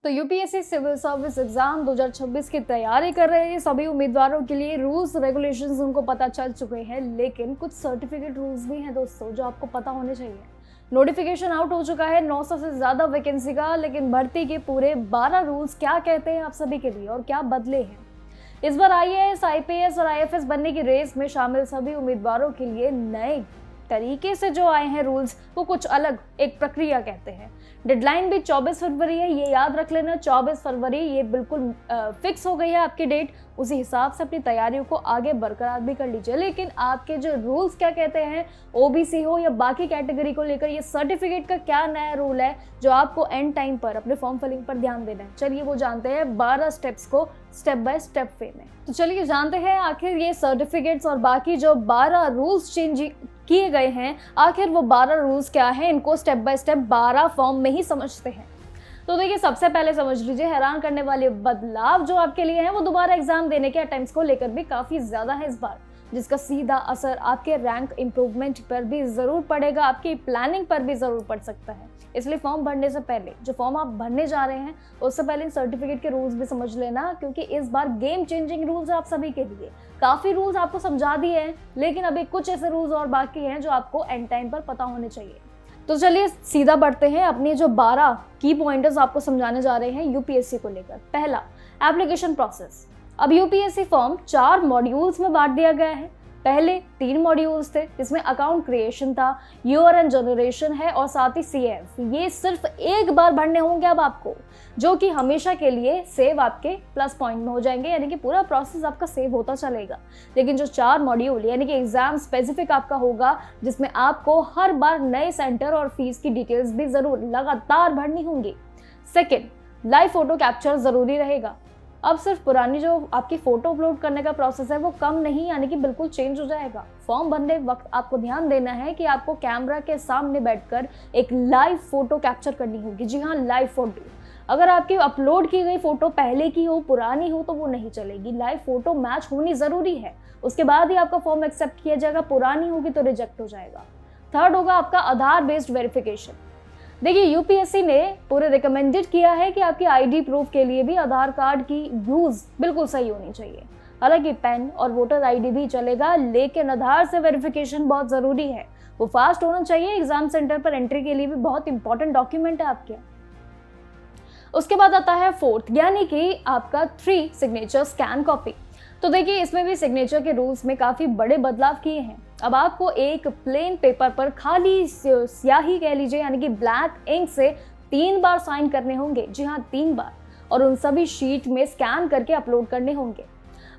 तो UPSC civil service exam 2026 की तैयारी कर रहे हैं सभी उम्मीदवारों के लिए रूल्स रेगुलेशंस उनको पता चल चुके हैं, लेकिन कुछ सर्टिफिकेट रूल्स भी हैं दोस्तों जो आपको पता होने चाहिए। नोटिफिकेशन आउट हो चुका है 900 से ज़्यादा वैकेंसी का, लेकिन भर्ती के पूरे 12 रूल्स क्या कहते हैं आप सभी के लिए और क्या बदले हैं। इस बार आईएएस, आईपीएस और आईएफएस बनने की रेस में शामिल सभी उम्मीदवारों के लिए नए तरीके से जो आए हैं रूल्स, वो कुछ अलग एक प्रक्रिया कहते हैं। डेडलाइन भी 24 फरवरी है, ये याद रख लेना। 24 फरवरी ये बिल्कुल फिक्स हो गई है आपकी डेट। उसी हिसाब से अपनी तैयारियों को आगे बरकरार भी कर लीजिए। लेकिन आपके जो रूल्स क्या कहते हैं, ओबीसी हो या बाकी कैटेगरी को लेकर ये सर्टिफिकेट का क्या नया रूल है जो आपको एंड टाइम पर अपने फॉर्म फिलिंग पर ध्यान देना है। चलिए वो जानते हैं 12 स्टेप्स को स्टेप बाय स्टेप वे में। तो चलिए जानते हैं आखिर ये सर्टिफिकेट्स और बाकी जो 12 रूल्स चेंज किए गए हैं, आखिर वो 12 रूल्स क्या हैं। इनको स्टेप बाय स्टेप 12 फॉर्म में ही समझते हैं। तो देखिए, सबसे पहले समझ लीजिए, हैरान करने वाले बदलाव जो आपके लिए हैं वो दोबारा एग्जाम देने के अटेम्प्ट्स को लेकर भी काफी ज्यादा है इस बार, जिसका सीधा असर आपके रैंक इंप्रूवमेंट पर भी जरूर पड़ेगा, आपकी प्लानिंग पर भी जरूर पड़ सकता है। इसलिए फॉर्म भरने से पहले, जो फॉर्म आप भरने जा रहे हैं, उससे पहले सर्टिफिकेट के रूल्स भी समझ लेना, क्योंकि इस बार गेम चेंजिंग रूल्स आप सभी के लिए। काफी रूल्स आपको समझा दिए हैं, लेकिन अभी कुछ ऐसे रूल्स और बाकी हैं जो आपको एंड टाइम पर पता होने चाहिए। तो चलिए सीधा बढ़ते हैं, अपने जो 12 की पॉइंटर्स आपको समझाने जा रहे हैं यूपीएससी को लेकर। पहला, एप्लीकेशन प्रोसेस। अब यूपीएससी फॉर्म 4 मॉड्यूल्स में बांट दिया गया है। पहले 3 मॉड्यूल्स थे, जिसमें अकाउंट क्रिएशन था, यूआरएन जनरेशन है और साथ ही सीएफ। ये सिर्फ एक बार भरने होंगे अब आपको, जो कि हमेशा के लिए सेव आपके प्लस पॉइंट में हो जाएंगे, यानी कि पूरा प्रोसेस आपका सेव होता चलेगा। लेकिन जो 4 मॉड्यूल यानी कि एग्जाम स्पेसिफिक आपका होगा, जिसमें आपको हर बार नए सेंटर और फीस की डिटेल्स भी जरूर लगातार भरनी होंगी। सेकेंड, लाइव फोटो कैप्चर जरूरी रहेगा। अब सिर्फ पुरानी जो आपकी फोटो अपलोड करने का प्रोसेस है वो कम नहीं, यानी कि बिल्कुल चेंज हो जाएगा। फॉर्म भरने वक्त आपको ध्यान देना है कि आपको कैमरा के सामने बैठकर एक लाइव फोटो कैप्चर करनी होगी। जी हाँ, लाइव फोटो। अगर आपकी अपलोड की गई फोटो पहले की हो, पुरानी हो, तो वो नहीं चलेगी। लाइव फोटो मैच होनी जरूरी है, उसके बाद ही आपका फॉर्म एक्सेप्ट किया जाएगा। पुरानी होगी तो रिजेक्ट हो जाएगा। थर्ड होगा आपका आधार बेस्ड वेरिफिकेशन। देखिए, यूपीएससी ने पूरे रिकमेंडेड किया है कि आपकी आईडी प्रूफ के लिए भी आधार कार्ड की यूज बिल्कुल सही होनी चाहिए। हालांकि पेन और वोटर आईडी भी चलेगा, लेकिन आधार से वेरिफिकेशन बहुत जरूरी है। वो फास्ट होना चाहिए। एग्जाम सेंटर पर एंट्री के लिए भी बहुत इंपॉर्टेंट डॉक्यूमेंट है आपके। उसके बाद आता है फोर्थ, यानी कि आपका 3 सिग्नेचर स्कैन कॉपी। तो देखिए, इसमें भी सिग्नेचर के रूल्स में काफी बड़े बदलाव किए हैं। अब आपको एक प्लेन पेपर पर खाली स्याही कह लीजिए, यानी कि ब्लैक इंक से 3 बार साइन करने होंगे। जी हाँ, 3 बार, और उन सभी शीट में स्कैन करके अपलोड करने होंगे।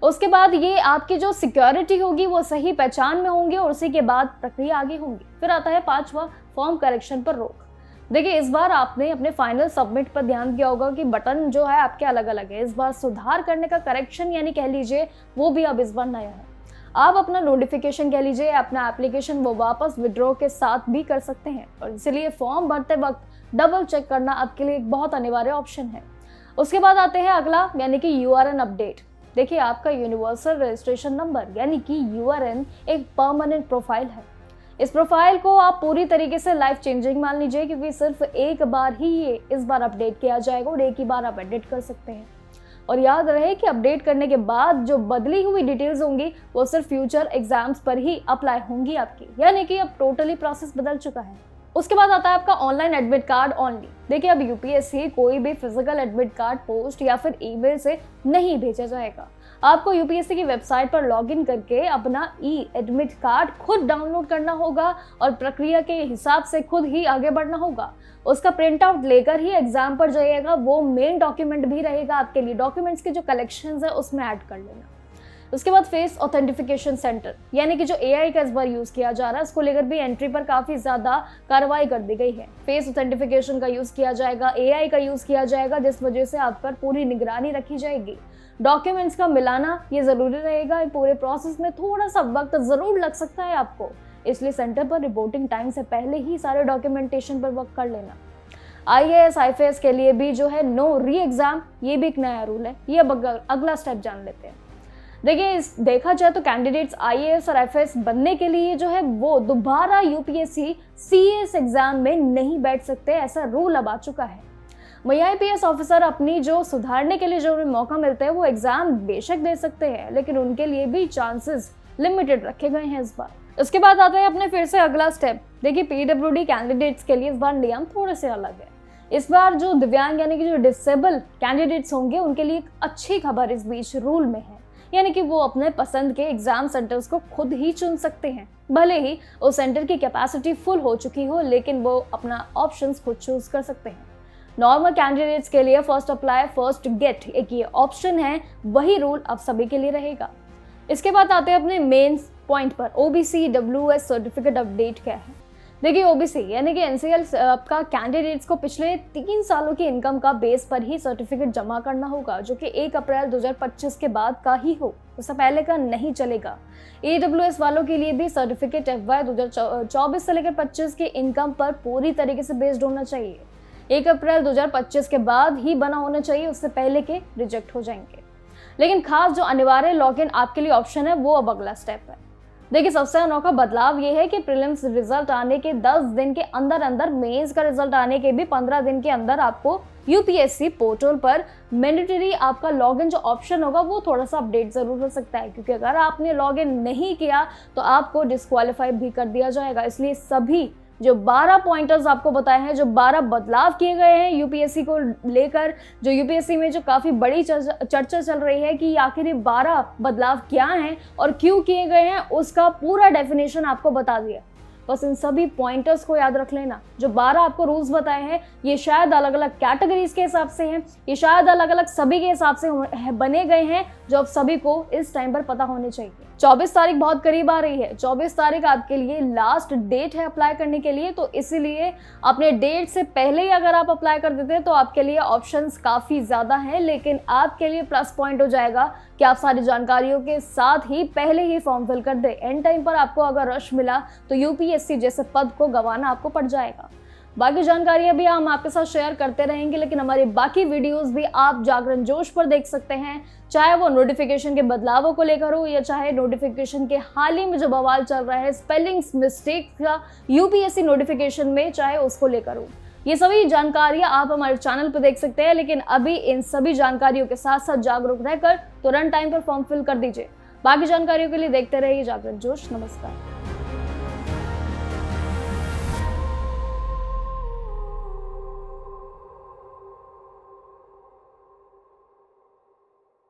उसके बाद ये आपकी जो सिक्योरिटी होगी वो सही पहचान में होंगे, और उसी के बाद प्रक्रिया आगे होंगी। फिर आता है 5वां, फॉर्म करेक्शन पर रोक। देखिए, इस बार आपने अपने फाइनल सबमिट पर ध्यान दिया होगा कि बटन जो है आपके अलग अलग है। इस बार सुधार करने का, करेक्शन यानी कह लीजिए, वो भी अब इस बार नया है। आप अपना नोटिफिकेशन कह लीजिए, अपना एप्लीकेशन वो वापस विड्रॉ के साथ भी कर सकते हैं, और इसलिए फॉर्म भरते वक्त डबल चेक करना आपके लिए एक बहुत अनिवार्य ऑप्शन है। उसके बाद आते हैं अगला, यानी कि यूआरएन अपडेट। देखिए, आपका यूनिवर्सल रजिस्ट्रेशन नंबर यानी कि यूआरएन एक परमानेंट प्रोफाइल है। इस प्रोफाइल को आप पूरी तरीके से लाइफ चेंजिंग मान लीजिए, क्योंकि सिर्फ एक बार ही ये इस बार अपडेट किया जाएगा और एक ही बार आप एडिट कर सकते हैं। और याद रहे कि अपडेट करने के बाद जो बदली हुई डिटेल्स होंगी वो सिर्फ फ्यूचर एग्जाम्स पर ही अप्लाई होंगी आपकी, यानी कि अब टोटली प्रोसेस बदल चुका है। उसके बाद आता है आपका ऑनलाइन एडमिट कार्ड ओनली। देखिए, अब यूपीएससी कोई भी फिजिकल एडमिट कार्ड पोस्ट या फिर ईमेल से नहीं भेजा जाएगा। आपको यूपीएससी की वेबसाइट पर लॉगिन करके अपना ई एडमिट कार्ड खुद डाउनलोड करना होगा और प्रक्रिया के हिसाब से खुद ही आगे बढ़ना होगा। उसका प्रिंट आउट लेकर ही एग्जाम पर जाइएगा। वो मेन डॉक्यूमेंट भी रहेगा आपके लिए। डॉक्यूमेंट्स के जो कलेक्शंस है उसमें ऐड कर लेना। उसके बाद फेस ऑथेंटिफिकेशन सेंटर, यानी कि जो एआई का इस बार यूज किया जा रहा है, उसको लेकर भी एंट्री पर काफी ज्यादा कार्रवाई कर दी गई है। फेस ऑथेंटिफिकेशन का यूज किया जाएगा, एआई का यूज किया जाएगा, जिस वजह से आप पर पूरी निगरानी रखी जाएगी। डॉक्यूमेंट्स का मिलाना ये जरूरी रहेगा। पूरे प्रोसेस में थोड़ा सा वक्त जरूर लग सकता है आपको, इसलिए सेंटर पर रिपोर्टिंग टाइम से पहले ही सारे डॉक्यूमेंटेशन पर वर्क कर लेना। आईएएस, आईपीएस के लिए भी जो है नो री एग्जाम, ये भी एक नया रूल है। ये अब अगला स्टेप जान लेते हैं। देखिए, देखा जाए तो कैंडिडेट्स आईएएस और आईपीएस बनने के लिए जो है वो दोबारा यूपीएससी सीएस एग्जाम में नहीं बैठ सकते, ऐसा रूल अब आ चुका है। वही IPS ऑफिसर अपनी जो सुधारने के लिए जो उन्हें मौका मिलता है वो एग्जाम बेशक दे सकते हैं, लेकिन उनके लिए भी चांसेस लिमिटेड रखे गए हैं इस बार। इसके बाद आता है अपने फिर से अगला स्टेप। देखिए PWD कैंडिडेट्स के लिए इस बार नियम थोड़े से अलग है। इस बार जो दिव्यांग यानी कि जो डिसेबल कैंडिडेट्स होंगे उनके लिए एक अच्छी खबर इस बीच रूल में है, यानी कि वो अपने पसंद के एग्जाम सेंटर्स को खुद ही चुन सकते हैं। भले ही उस सेंटर की कैपेसिटी फुल हो चुकी हो, लेकिन वो अपना ऑप्शंस खुद चूज कर सकते हैं। नॉर्मल कैंडिडेट्स के लिए फर्स्ट अप्लाई फर्स्ट गेट एक ये ऑप्शन है, वही रूल अब सभी के लिए रहेगा। इसके बाद आते हैं अपने मेंस पॉइंट पर। OBC WS सर्टिफिकेट अपडेट क्या है? देखिए OBC यानी कि NCL का कैंडिडेट्स को पिछले 3 सालों की इनकम का बेस पर ही सर्टिफिकेट जमा करना होगा, जो कि 1 अप्रैल 2025 के बाद का ही हो, उससे पहले का नहीं चलेगा। AWS वालों के लिए भी सर्टिफिकेट FY 2024 से लेकर 25 की इनकम पर पूरी तरीके से बेस्ड होना चाहिए। 1 अप्रैल 2025 के बाद ही बना होना चाहिए, उससे पहले के रिजेक्ट हो जाएंगे। लेकिन खास जो अनिवार्य लॉगिन आपके लिए ऑप्शन है वो अब अगला स्टेप है। देखिए सबसे अनोखा बदलाव ये है कि प्रीलिम्स रिजल्ट आने के 10 दिन के अंदर अंदर, मेंस का रिजल्ट आने के भी 15 दिन के अंदर आपको UPSC पोर्टल पर मैंडेटरी आपका लॉगिन जो ऑप्शन होगा वो थोड़ा सा अपडेट जरूर हो सकता है, क्योंकि अगर आपने लॉगिन नहीं किया तो आपको डिस्क्वालीफाई भी कर दिया जाएगा। इसलिए सभी जो 12 पॉइंटर्स आपको बताए हैं, जो 12 बदलाव किए गए हैं UPSC को लेकर, जो UPSC में जो काफ़ी बड़ी चर्चा चल रही है कि आखिर ये 12 बदलाव क्या हैं और क्यों किए गए हैं, उसका पूरा डेफिनेशन आपको बता दिया। बस इन सभी पॉइंटर्स को याद रख लेना। जो 12 आपको रूल्स बताए हैं ये शायद अलग अलग कैटेगरीज के हिसाब से हैं, ये शायद अलग अलग सभी के हिसाब से बने गए हैं, जो अब सभी को इस टाइम पर पता होने चाहिए। 24 तारीख बहुत करीब आ रही है। 24 तारीख आपके लिए लास्ट डेट है अप्लाई करने के लिए, तो इसीलिए अपने डेट से पहले ही अगर आप अप्लाई कर देते हैं तो आपके लिए ऑप्शंस काफ़ी ज़्यादा हैं, लेकिन आपके लिए प्लस पॉइंट हो जाएगा कि आप सारी जानकारियों के साथ ही पहले ही फॉर्म फिल कर दें। एंड टाइम पर आपको अगर रश मिला तो UPSC जैसे पद को गंवाना आपको पड़ जाएगा। बाकी जानकारियां भी हम आपके साथ शेयर करते रहेंगे, लेकिन हमारी बाकी वीडियोस भी आप जागरण जोश पर देख सकते हैं, चाहे वो नोटिफिकेशन के बदलावों को लेकर हो या चाहे नोटिफिकेशन के हाल ही में जो बवाल चल रहा है स्पेलिंग्स मिस्टेक का UPSC नोटिफिकेशन में, चाहे उसको लेकर हो। ये सभी जानकारियां आप हमारे चैनल पर देख सकते हैं, लेकिन अभी इन सभी जानकारियों के साथ साथ जागरूक रहकर तुरंत टाइम पर फॉर्म फिल कर दीजिए। बाकी जानकारियों के लिए देखते रहिए जागरण जोश। नमस्कार।